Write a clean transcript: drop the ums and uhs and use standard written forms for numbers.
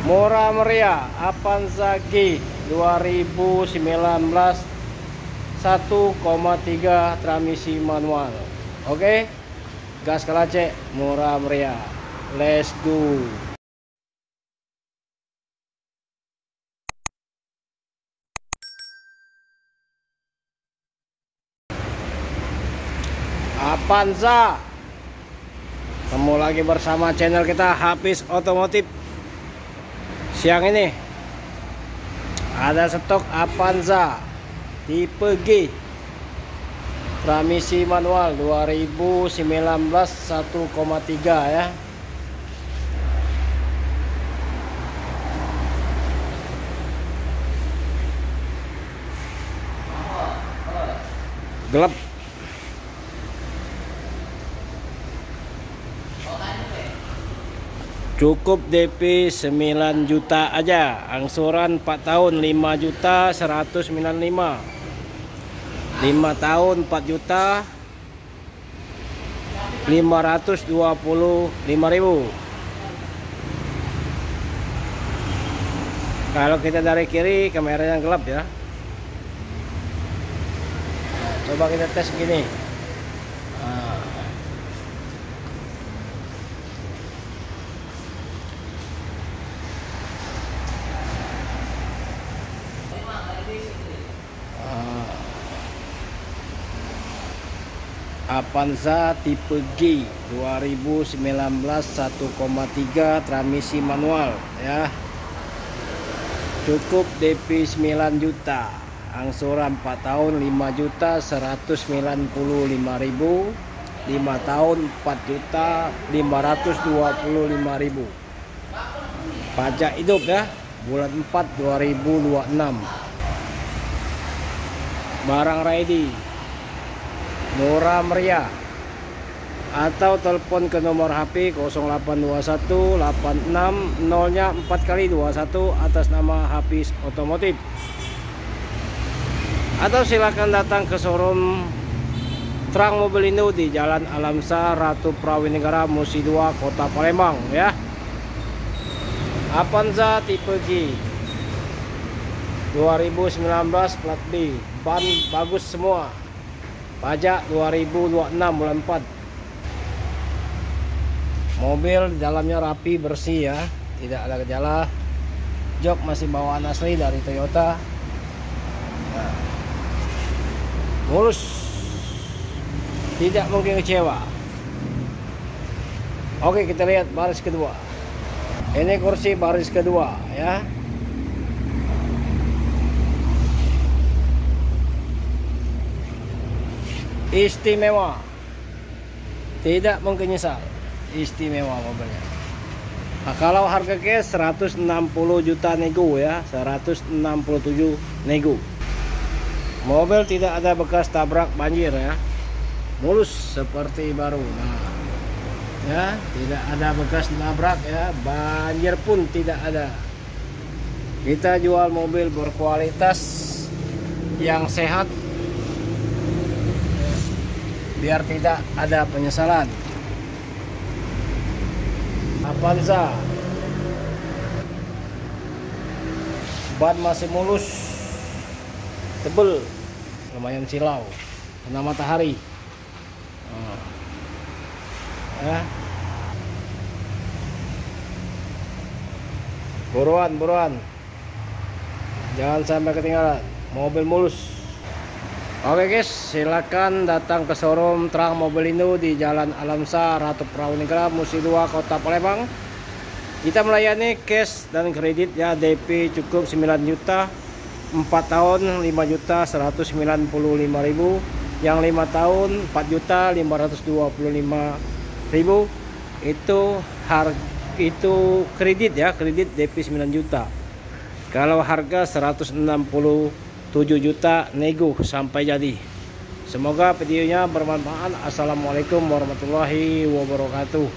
Murah meriah Avanza G 2019 1,3 transmisi manual. Oke, gas kalace, murah meriah. Let's go. Avanza. Ketemu lagi bersama channel kita Hafiz Otomotif. Siang ini ada stok Avanza tipe G transmisi manual 2019 1,3 ya. Gelap. Cukup DP 9 juta aja, angsuran 4 tahun 5 juta 195, 5 tahun 4 juta 525.000. Kalau kita dari kiri kameranya gelap ya. Nah, coba kita tes gini. Avanza tipe G 2019 1,3 transmisi manual ya. Cukup DP 9 juta, angsuran 4 tahun 5 juta 195.000, 5 tahun 4 juta 525.000. Pajak hidup ya, bulan 4 2026. Barang ready, murah meriah. Atau telepon ke nomor HP 0821 86 0-nya 4x21 atas nama Hafiz Otomotif. Atau silakan datang ke showroom Truk Mobilindo di Jalan Alamsar, Ratu Prawinegara, Musi 2, Kota Palembang ya. Avanza tipe G 2019 plat B, ban bagus semua. Pajak 2026 bulan 4. Mobil di dalamnya rapi, bersih ya, tidak ada gejala. Jok masih bawaan asli dari Toyota. Nah, mulus, tidak mungkin kecewa. Oke, kita lihat baris kedua. Ini kursi baris kedua ya. Istimewa, tidak mungkin nyesal. Istimewa mobilnya. Nah, kalau harga cash 160 juta nego ya, 167 nego. Mobil tidak ada bekas tabrak banjir ya, mulus seperti baru. Nah, ya, tidak ada bekas nabrak ya, banjir pun tidak ada. Kita jual mobil berkualitas yang sehat, biar tidak ada penyesalan. Avanza, ban masih mulus, tebel, lumayan silau, kena matahari. Ya. Buruan, jangan sampai ketinggalan, mobil mulus. Oke guys, silakan datang ke showroom Truk Mobilindo di Jalan Alamsar, Ratu Prawinegara, Musi 2, Kota Palembang. Kita melayani cash dan kredit ya, DP cukup 9 juta, 4 tahun 5 juta 195.000, yang 5 tahun 4 juta 525.000. Itu kredit ya, kredit DP 9 juta. Kalau harga 167 juta nego sampai jadi. Semoga videonya bermanfaat. Assalamualaikum warahmatullahi wabarakatuh.